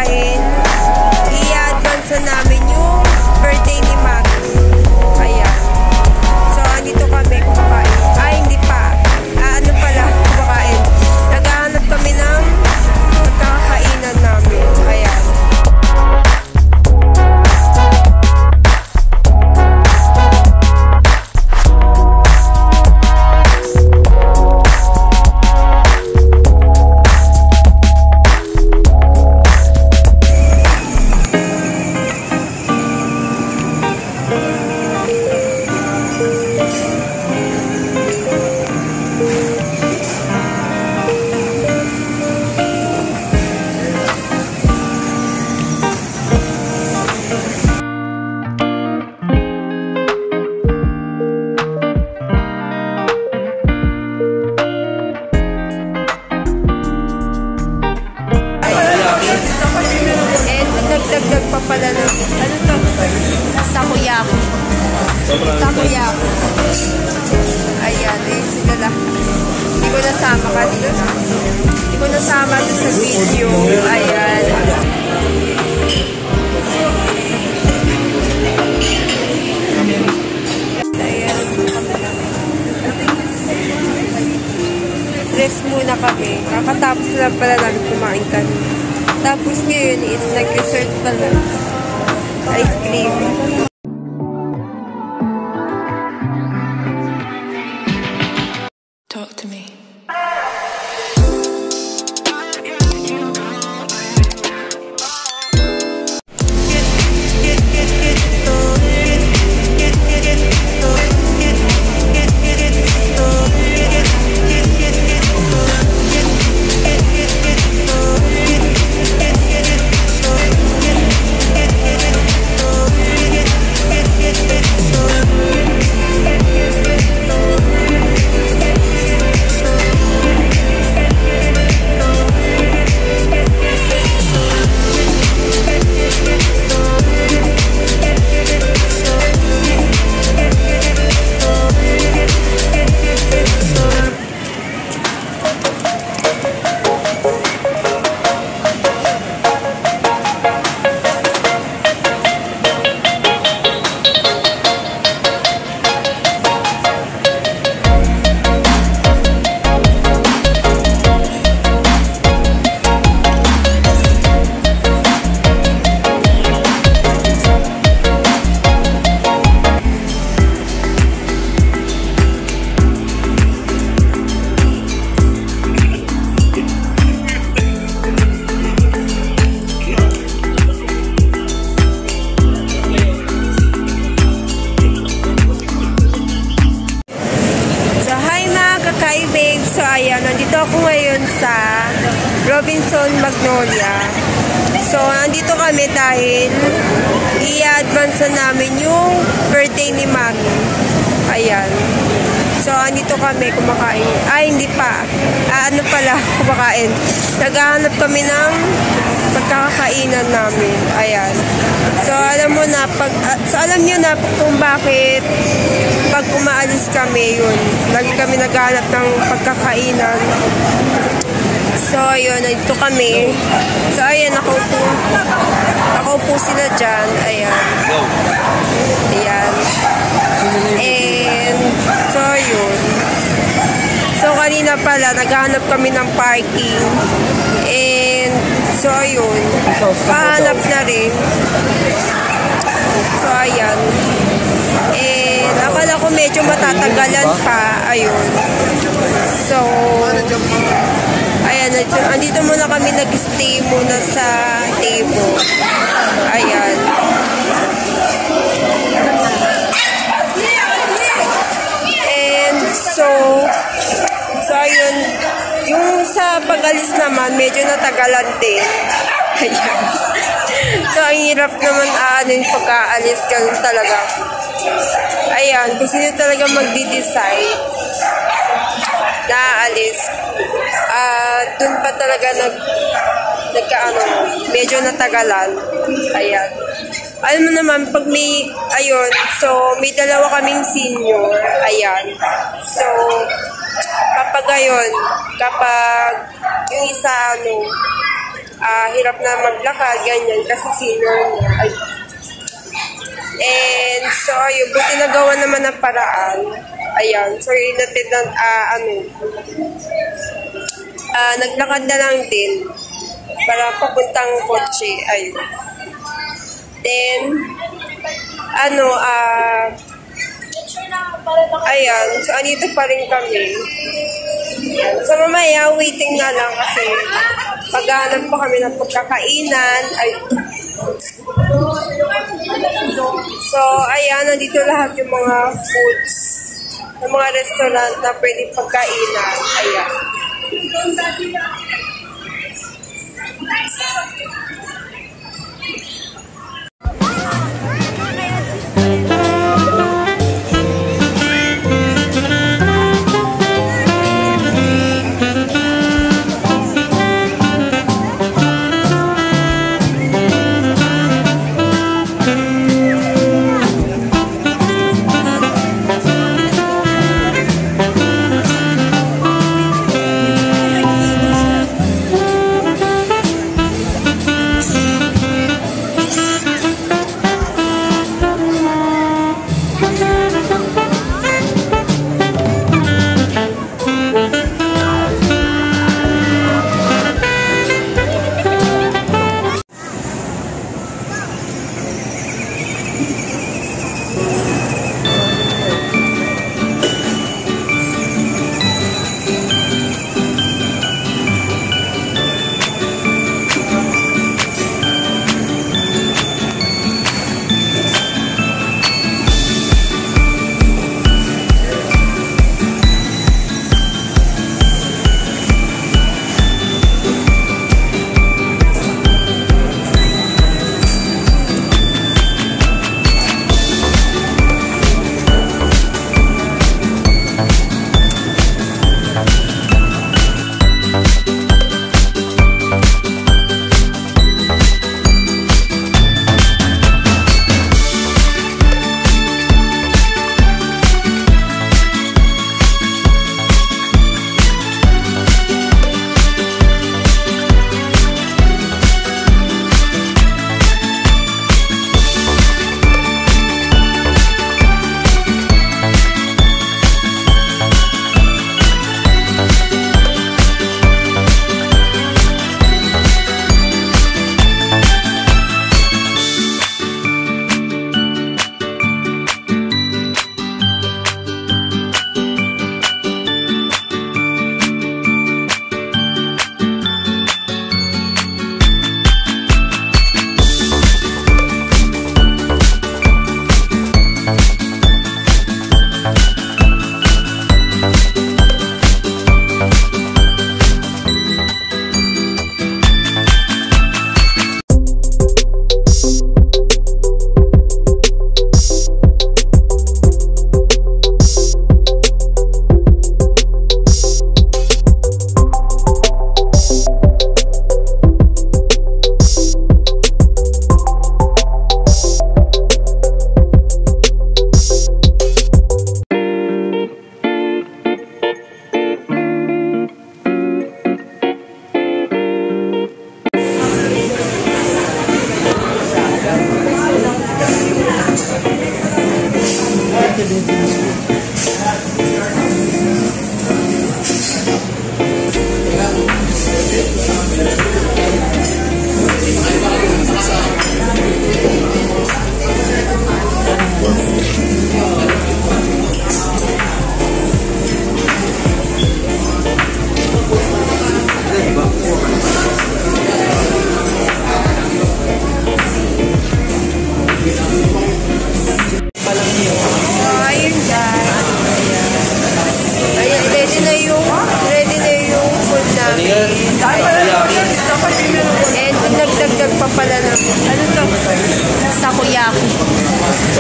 dahil i-advance namin yung birthday ni Maggie. Ayan. So, andito kami kumakain. Ay, hindi pa. Ano pala kumakain? Naghahanap kami ng pagkakainan namin. Ayan. Nagdagdag pa pala ng ano to? Takoyaki. Takoyaki. Ayan, sila lang. Hindi ko nasama kanina. Hindi ko nasama doon sa video. Ayan. Ayan. Rest muna kami. Kakatapos lang pala namin kumain kanina. Tapos ngayon is nag-resort pala ice cream. Talk to me. So ayan, nandito ako ngayon sa Robinson Magnolia. So nandito kami dahil i-advance namin yung birthday ni Maggie. Ayan. So andito kami kumakain. Ay, hindi pa. Ano pala kumakain? Naghahanap kami ng pagkakainan namin. Ayan. So alam mo na alam niyo na kung bakit pag umaalis kami yun. Lagi kami naghahanap ng pagkakainan. So ayun, nandito kami. So ayan, nakaupo sila dyan. Ayan. Ayan. And so ayun. So kanina pala naghahanap kami ng parking. And so ayun, pahanap na rin. So ayan. And akala ko medyo matatagalan pa. Ayun. So ayan, andito muna kami nag-stay muna sa table. Ayan. And so ayun, yung sa pag-alis naman, medyo natagalan din. Ayan. So, ang hirap naman yung pagka-alis, ganun talaga. Ayan, kung sino talaga magdi-decide na aalis, dun pa talaga medyo natagalan. Ayan. Alam mo naman, pag may, ayun, so, may dalawa kaming senior. Ayan. So, kapag yung isa, hirap na maglakad, ganyan, kasi senior na. Ay. And, so, ayun, buti nagawa naman ng paraan. Ayan, so, inatid na, naglakad na lang din para papuntang kotse. Ayun. Then, ayan, so, andito pa rin kami. So, mamaya, waiting na lang kasi paghahanap pa kami ng pagkakainan. Ay. So, ayan, nandito lahat yung mga foods ng mga restaurant na pwede pagkainan. Ayan.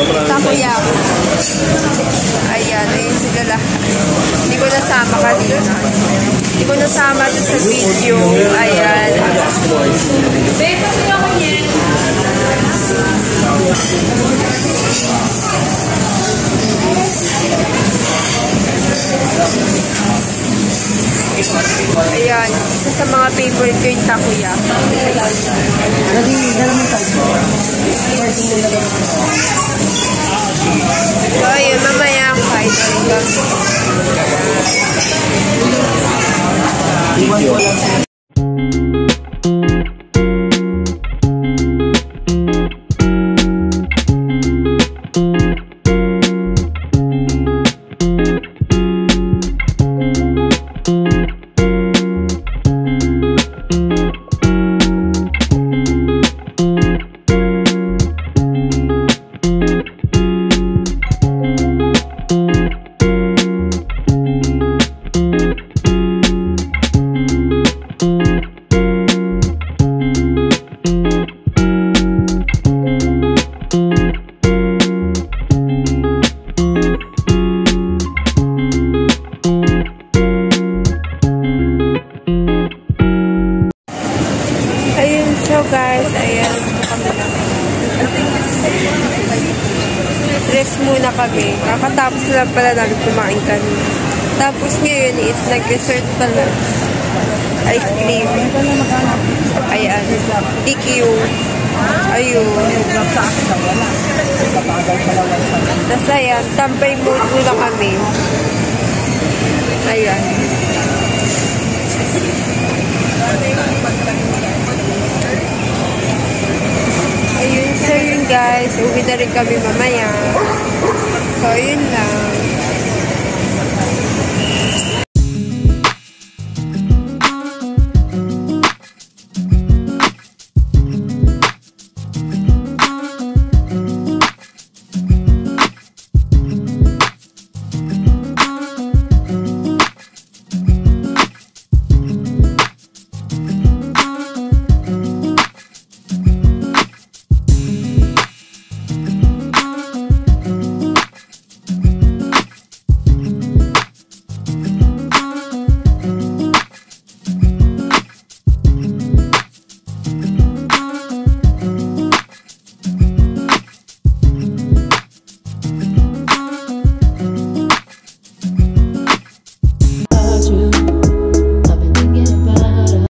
Takoyaki. Ayan, ayun sila lahat. Hindi ko nasama kanina. Hindi ko nasama dun sa video. Ayan. Babe, kasi ako yan. Ayan, isa sa mga favorite ko yung takoyaki. So, ayun, mamaya ang kain ulit kami. So guys, ayan, kami na. Rest muna kami. Kakatapos lang pala namin kumain kami. Tapos ngayon is nag-resort pala. Ice cream. Ayan. DQ. Ayun. Tapos ayan, tampay mood muna kami. Ayan. Ayun, so yun guys, uwi na rin kami mamaya. So, yun lang.